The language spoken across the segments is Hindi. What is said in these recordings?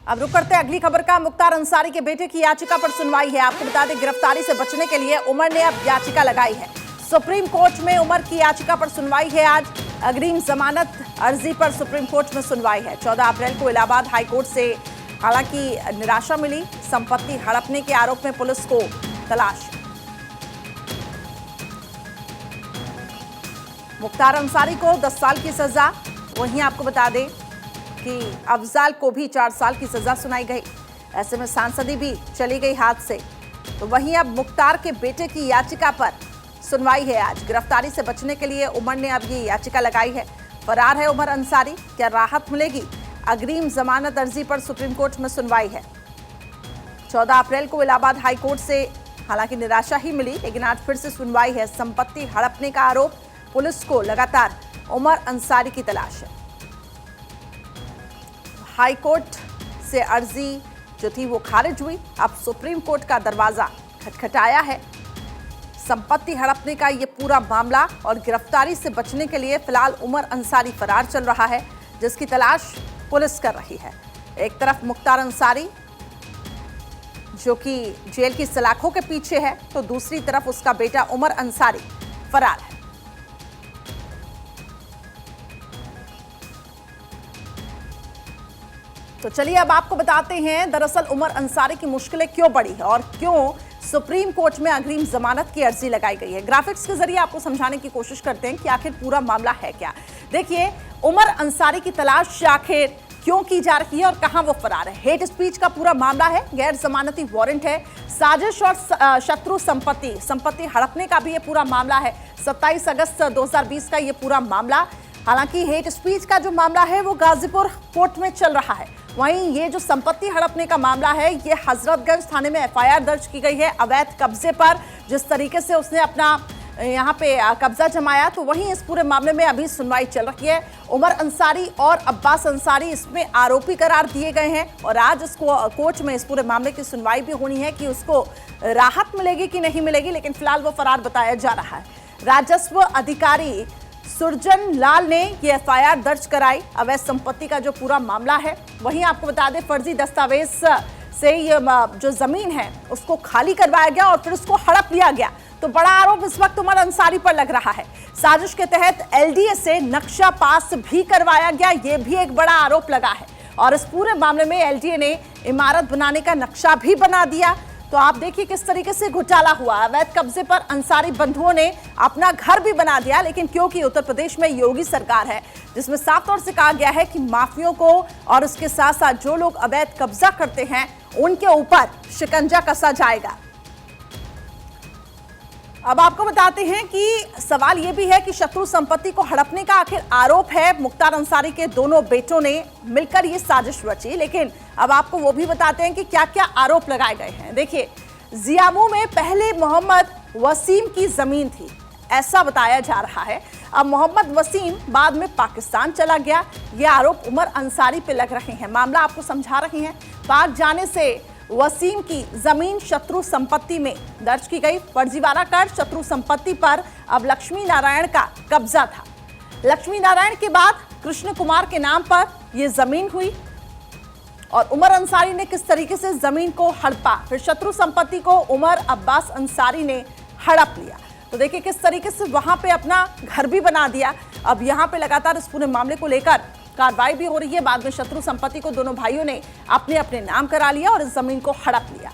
अब रुक करते हैं अगली खबर का। मुख्तार अंसारी के बेटे की याचिका पर सुनवाई है। आपको बता दें, गिरफ्तारी से बचने के लिए उमर ने अब याचिका लगाई है। सुप्रीम कोर्ट में उमर की याचिका पर सुनवाई है। आज अग्रिम जमानत अर्जी पर सुप्रीम कोर्ट में सुनवाई है। 14 अप्रैल को इलाहाबाद हाई कोर्ट से हालांकि निराशा मिली। संपत्ति हड़पने के आरोप में पुलिस को तलाश। मुख्तार अंसारी को 10 साल की सजा, वहीं आपको बता दें कि अफजाल को भी 4 साल की सजा सुनाई गई। ऐसे में सांसदी भी चली गई हाथ से। तो वहीं अब मुख्तार के बेटे की याचिका पर सुनवाई है। आज गिरफ्तारी से बचने के लिए उमर ने अब ये याचिका लगाई है। फरार है उमर अंसारी, क्या राहत मिलेगी? अग्रिम जमानत अर्जी पर सुप्रीम कोर्ट में सुनवाई है। 14 अप्रैल को इलाहाबाद हाई कोर्ट से हालांकि निराशा ही मिली, लेकिन आज फिर से सुनवाई है। संपत्ति हड़पने का आरोप, पुलिस को लगातार उमर अंसारी की तलाश है। हाई कोर्ट से अर्जी जो थी वो खारिज हुई। अब सुप्रीम कोर्ट का दरवाजा खटखटाया है। संपत्ति हड़पने का ये पूरा मामला और गिरफ्तारी से बचने के लिए फिलहाल उमर अंसारी फरार चल रहा है, जिसकी तलाश पुलिस कर रही है। एक तरफ मुख्तार अंसारी जो कि जेल की सलाखों के पीछे है, तो दूसरी तरफ उसका बेटा उमर अंसारी फरार है। तो चलिए अब आपको बताते हैं दरअसल उमर अंसारी की मुश्किलें क्यों बढ़ी है और क्यों सुप्रीम कोर्ट में अग्रिम जमानत की अर्जी लगाई गई है। ग्राफिक्स के जरिए आपको समझाने की कोशिश करते हैं कि आखिर पूरा मामला है क्या। देखिए, उमर अंसारी की तलाश आखिर क्यों की जा रही है और कहां वो फरार है। हेट स्पीच का पूरा मामला है, गैर जमानती वारंट है, साजिश और शत्रु संपत्ति हड़पने का भी ये पूरा मामला है। 27 अगस्त 2020 का ये पूरा मामला। हालांकि हेट स्पीच का जो मामला है वो गाजीपुर कोर्ट में चल रहा है। वहीं ये जो संपत्ति हड़पने का मामला है, ये हजरतगंज थाने में एफआईआर दर्ज की गई है अवैध कब्जे पर, जिस तरीके से उसने अपना यहाँ पे कब्जा जमाया। तो वहीं इस पूरे मामले में अभी सुनवाई चल रही है। उमर अंसारी और अब्बास अंसारी इसमें आरोपी करार दिए गए हैं और आज इसको कोर्ट में इस पूरे मामले की सुनवाई भी होनी है कि उसको राहत मिलेगी कि नहीं मिलेगी, लेकिन फिलहाल वो फरार बताया जा रहा है। राजस्व अधिकारी सुरजन लाल ने ये एफआईआर दर्ज कराई। अवैध संपत्ति का जो पूरा मामला है, वहीं आपको बता दें फर्जी दस्तावेज से ये जो जमीन है उसको खाली करवाया गया और फिर उसको हड़प लिया गया। तो बड़ा आरोप इस वक्त उमर अंसारी पर लग रहा है। साजिश के तहत एलडीए से नक्शा पास भी करवाया गया, ये भी एक बड़ा आरोप लगा है। और इस पूरे मामले में एलडीए ने इमारत बनाने का नक्शा भी बना दिया। तो आप देखिए किस तरीके से घोटाला हुआ। अवैध कब्जे पर अंसारी बंधुओं ने अपना घर भी बना दिया, लेकिन क्योंकि उत्तर प्रदेश में योगी सरकार है जिसमें साफ तौर से कहा गया है कि माफियों को और उसके साथ साथ जो लोग अवैध कब्जा करते हैं उनके ऊपर शिकंजा कसा जाएगा। अब आपको बताते हैं कि सवाल यह भी है कि शत्रु संपत्ति को हड़पने का आखिर आरोप है। मुख्तार अंसारी के दोनों बेटों ने मिलकर ये साजिश रची, लेकिन अब आपको वो भी बताते हैं कि क्या क्या आरोप लगाए गए हैं। देखिए, जियामू में पहले मोहम्मद वसीम की जमीन थी, ऐसा बताया जा रहा है। अब मोहम्मद वसीम बाद में पाकिस्तान चला गया, ये आरोप उमर अंसारी पे लग रहे हैं। मामला आपको समझा रहे हैं। पाक जाने से वसीम की जमीन शत्रु संपत्ति में दर्ज की गई। फर्जीवाड़ा कर शत्रु संपत्ति पर अब लक्ष्मी नारायण का कब्जा था। लक्ष्मी नारायण के बाद कृष्ण कुमार के नाम पर यह जमीन हुई और उमर अंसारी ने किस तरीके से जमीन को हड़पा, फिर शत्रु संपत्ति को उमर अब्बास अंसारी ने हड़प लिया। तो देखिए किस तरीके से वहां पे अपना घर भी बना दिया। अब यहां पे लगातार इस पूरे मामले को लेकर कार्रवाई भी हो रही है। बाद में शत्रु संपत्ति को दोनों भाइयों ने अपने अपने नाम करा लिया और इस जमीन को हड़प लिया।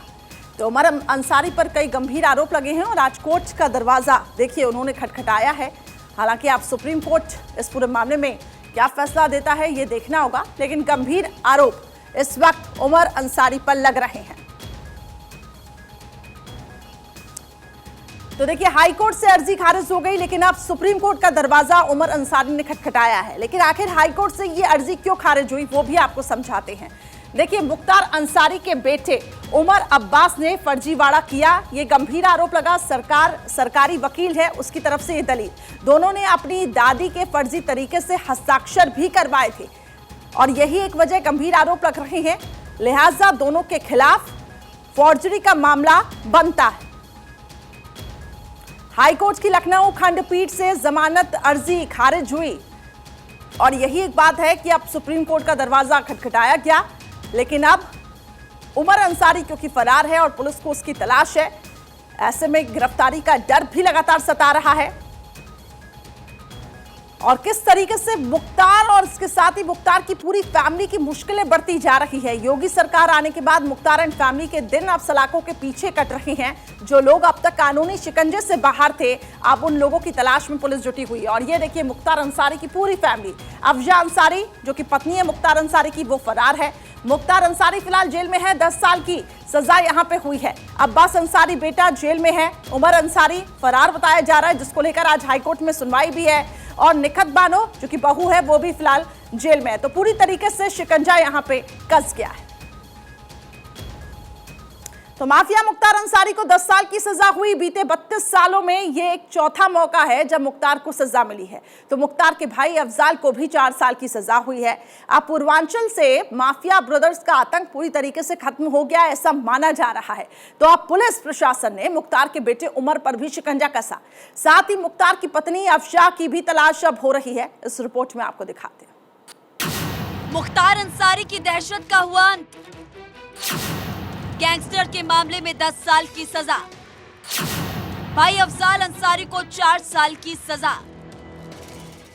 तो उमर अंसारी पर कई गंभीर आरोप लगे हैं और आज कोर्ट का दरवाजा देखिए उन्होंने खटखटाया है। हालांकि आप सुप्रीम कोर्ट इस पूरे मामले में क्या फैसला देता है ये देखना होगा, लेकिन गंभीर आरोप इस वक्त उमर अंसारी पर लग रहे हैं। तो देखिए, हाई कोर्ट से अर्जी खारिज हो गई, लेकिन अब सुप्रीम कोर्ट का दरवाजा उमर अंसारी ने खटखटाया है। लेकिन आखिर हाई कोर्ट से ये अर्जी क्यों खारिज हुई वो भी आपको समझाते हैं। देखिए, मुख्तार अंसारी के बेटे उमर अब्बास ने फर्जीवाड़ा किया, ये गंभीर आरोप लगा। सरकारी वकील है, उसकी तरफ से ये दलील। दोनों ने अपनी दादी के फर्जी तरीके से हस्ताक्षर भी करवाए थे और यही एक वजह गंभीर आरोप लग रहे हैं। लिहाजा दोनों के खिलाफ फॉर्जरी का मामला बनता है। हाईकोर्ट की लखनऊ खंडपीठ से जमानत अर्जी खारिज हुई और यही एक बात है कि अब सुप्रीम कोर्ट का दरवाजा खटखटाया गया। लेकिन अब उमर अंसारी क्योंकि फरार है और पुलिस को उसकी तलाश है, ऐसे में गिरफ्तारी का डर भी लगातार सता रहा है। और किस तरीके से मुख्तार और इसके साथ ही मुख्तार की पूरी फैमिली की मुश्किलें बढ़ती जा रही है। योगी सरकार आने के बाद मुख्तार एंड फैमिली के दिन अब सलाखों के पीछे कट रहे हैं। जो लोग अब तक कानूनी शिकंजे से बाहर थे, अब उन लोगों की तलाश में पुलिस जुटी हुई है। और ये देखिए, मुख्तार अंसारी की पूरी फैमिली, अफजा अंसारी जो कि पत्नी है मुख्तार अंसारी की, वो फरार है। मुख्तार अंसारी फिलहाल जेल में है, 10 साल की सजा यहां पे हुई है। अब्बास अंसारी बेटा जेल में है। उमर अंसारी फरार बताया जा रहा है, जिसको लेकर आज हाईकोर्ट में सुनवाई भी है। और निखत बानो जो कि बहू है, वो भी फिलहाल जेल में है। तो पूरी तरीके से शिकंजा यहां पे कस गया है। तो माफिया मुख्तार अंसारी को 10 साल की सजा हुई। बीते 32 सालों में ये एक चौथा मौका है जब मुख्तार को सजा मिली है। तो मुख्तार के भाई अफजाल को भी 4 साल की सजा हुई है। अब पूर्वांचल से माफिया ब्रदर्स का आतंक पूरी तरीके से खत्म हो गया, ऐसा माना जा रहा है। तो अब पुलिस प्रशासन ने मुख्तार के बेटे उमर पर भी शिकंजा कसा। साथ ही मुख्तार की पत्नी अफजा की भी तलाश अब हो रही है। इस रिपोर्ट में आपको दिखाते हैं। मुख्तार अंसारी की दहशत का हुआ अंत। गैंगस्टर के मामले में 10 साल की सजा। भाई अफजाल अंसारी को 4 साल की सजा।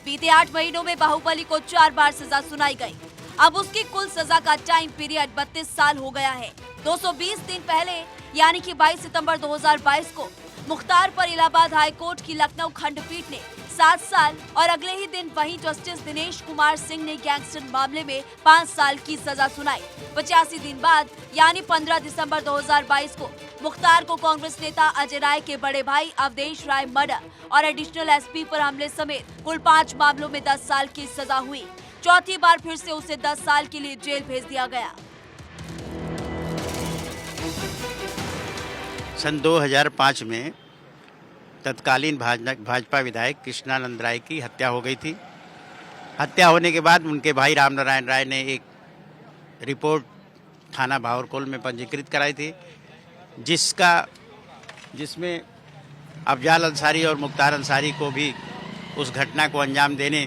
बीते 8 महीनों में बाहुबली को 4 बार सजा सुनाई गई। अब उसकी कुल सजा का टाइम पीरियड 32 साल हो गया है। 220 दिन पहले यानी कि 22 सितंबर 2022 को मुख्तार पर इलाहाबाद हाईकोर्ट की लखनऊ खंडपीठ ने 7 साल और अगले ही दिन वही जस्टिस दिनेश कुमार सिंह ने गैंगस्टर मामले में 5 साल की सजा सुनाई। 85 दिन बाद यानी 15 दिसंबर 2022 को मुख्तार को कांग्रेस नेता अजय राय के बड़े भाई अवधेश राय मर्डर और एडिशनल एसपी पर हमले समेत कुल 5 मामलों में 10 साल की सजा हुई। चौथी बार फिर से उसे 10 साल के लिए जेल भेज दिया गया। सन 2005 में तत्कालीन भाजपा विधायक कृष्णानंद राय की हत्या हो गई थी। हत्या होने के बाद उनके भाई रामनारायण राय ने एक रिपोर्ट थाना भावरकोल में पंजीकृत कराई थी, जिसमें अफजाल अंसारी और मुख्तार अंसारी को भी उस घटना को अंजाम देने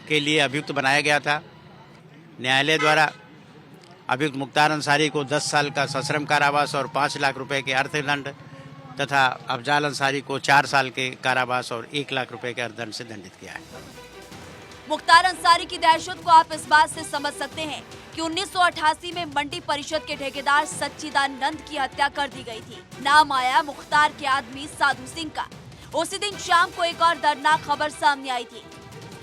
के लिए अभियुक्त बनाया गया था। न्यायालय द्वारा अभियुक्त मुख्तार अंसारी को 10 साल का सश्रम कारावास और 5 लाख रुपए के अर्थदंड तथा अफजाल अंसारी को 4 साल के कारावास और 1 लाख रुपए के अर्थदंड से दंडित किया है। मुख्तार अंसारी की दहशत को आप इस बात से समझ सकते हैं कि 1988 में मंडी परिषद के ठेकेदार सच्चिदानंद की हत्या कर दी गई थी। नाम आया मुख्तार के आदमी साधु सिंह का। उसी दिन शाम को एक और दर्दनाक खबर सामने आई थी।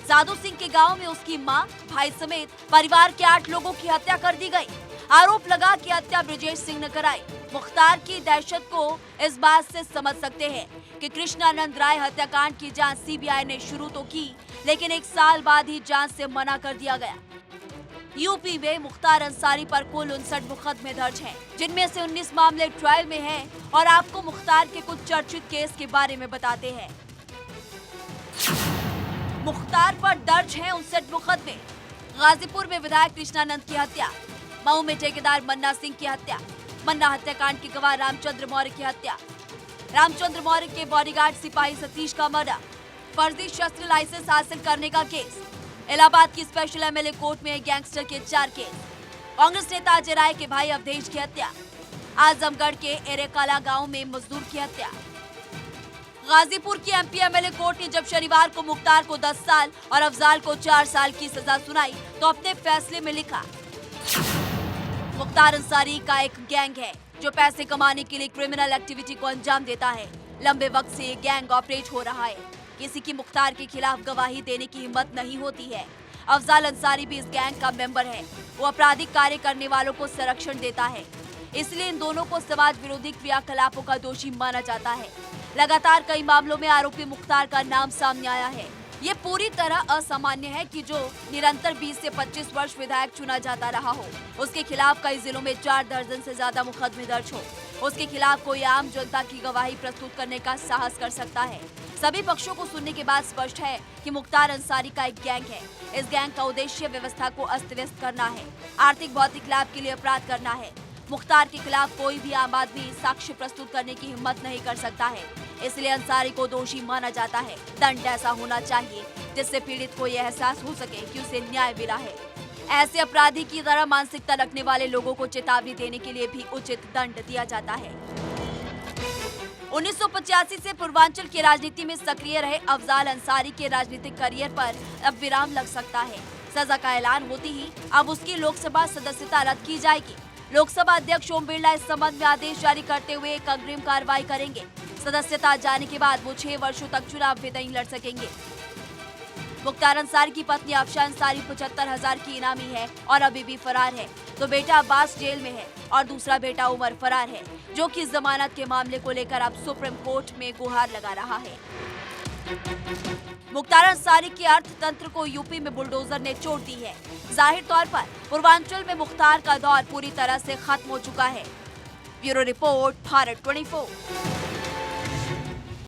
साधु सिंह के गांव में उसकी मां, भाई समेत परिवार के 8 लोगों की हत्या कर दी गई। आरोप लगा कि हत्या ब्रजेश सिंह ने कराई। मुख्तार की दहशत को इस बात से समझ सकते हैं कि कृष्णानंद राय हत्याकांड की जांच सीबीआई ने शुरू तो की, लेकिन 1 साल बाद ही जांच से मना कर दिया गया। यूपी में मुख्तार अंसारी पर कुल 59 मुकदमे दर्ज हैं, जिनमें से 19 मामले ट्रायल में हैं। और आपको मुख्तार के कुछ चर्चित केस के बारे में बताते हैं। मुख्तार पर दर्ज हैं 59 मुकदमे। गाजीपुर में विधायक कृष्णानंद की हत्या, मऊ में ठेकेदार मन्ना सिंह की हत्या, मन्ना हत्याकांड के गवाह रामचंद्र मौर्य की हत्या, रामचंद्र मौर्य के बॉडीगार्ड सिपाही सतीश का मर्डर, फर्जी शस्त्र लाइसेंस हासिल करने का केस, इलाहाबाद की स्पेशल एमएलए कोर्ट में गैंगस्टर के 4 केस, कांग्रेस नेता अजय राय के भाई अवधेश की हत्या, आजमगढ़ के एरेकाला गांव में मजदूर की हत्या। गाजीपुर की एमपी एमएलए कोर्ट ने जब शनिवार को मुख्तार को 10 साल और अफजाल को 4 साल की सजा सुनाई तो अपने फैसले में लिखा, मुख्तार अंसारी का एक गैंग है जो पैसे कमाने के लिए क्रिमिनल एक्टिविटी को अंजाम देता है। लंबे वक्त से ये गैंग ऑपरेट हो रहा है। किसी की मुख्तार के खिलाफ गवाही देने की हिम्मत नहीं होती है। अफजाल अंसारी भी इस गैंग का मेंबर है। वो आपराधिक कार्य करने वालों को संरक्षण देता है, इसलिए इन दोनों को समाज विरोधी क्रियाकलापों का दोषी माना जाता है। लगातार कई मामलों में आरोपी मुख्तार का नाम सामने आया है। ये पूरी तरह असामान्य है कि जो निरंतर 20 से 25 वर्ष विधायक चुना जाता रहा हो, उसके खिलाफ कई जिलों में 4 दर्जन से ज्यादा मुकदमे दर्ज हो। उसके खिलाफ कोई आम जनता की गवाही प्रस्तुत करने का साहस कर सकता है। सभी पक्षों को सुनने के बाद स्पष्ट है कि मुख्तार अंसारी का एक गैंग है। इस गैंग का उद्देश्य व्यवस्था को अस्त व्यस्त करना है, आर्थिक भौतिक लाभ के लिए अपराध करना है। मुख्तार के खिलाफ कोई भी आम आदमी साक्ष्य प्रस्तुत करने की हिम्मत नहीं कर सकता है, इसलिए अंसारी को दोषी माना जाता है। दंड ऐसा होना चाहिए जिससे पीड़ित को यह एहसास हो सके कि उसे न्याय मिला है। ऐसे अपराधी की तरह मानसिकता रखने वाले लोगों को चेतावनी देने के लिए भी उचित दंड दिया जाता है। 1985 से पूर्वांचल की राजनीति में सक्रिय रहे अफजाल अंसारी के राजनीतिक करियर पर अब विराम लग सकता है। सजा का ऐलान होती ही अब उसकी लोकसभा सदस्यता रद्द की जाएगी। लोकसभा अध्यक्ष ओम बिरला इस संबंध में आदेश जारी करते हुए एक अग्रिम कार्रवाई करेंगे। सदस्यता जाने के बाद वो 6 वर्षों तक चुनाव भी नहीं लड़ सकेंगे। मुख्तार अंसारी की पत्नी आफशा अंसारी 75,000 की इनामी है और अभी भी फरार है। तो बेटा अब्बास जेल में है और दूसरा बेटा उमर फरार है, जो कि जमानत के मामले को लेकर अब सुप्रीम कोर्ट में गुहार लगा रहा है। मुख्तार अंसारी के अर्थतंत्र को यूपी में बुलडोजर ने चोट दी है। जाहिर तौर पर पूर्वांचल में मुख्तार का दौर पूरी तरह से खत्म हो चुका है। Bureau report, Bharat 24।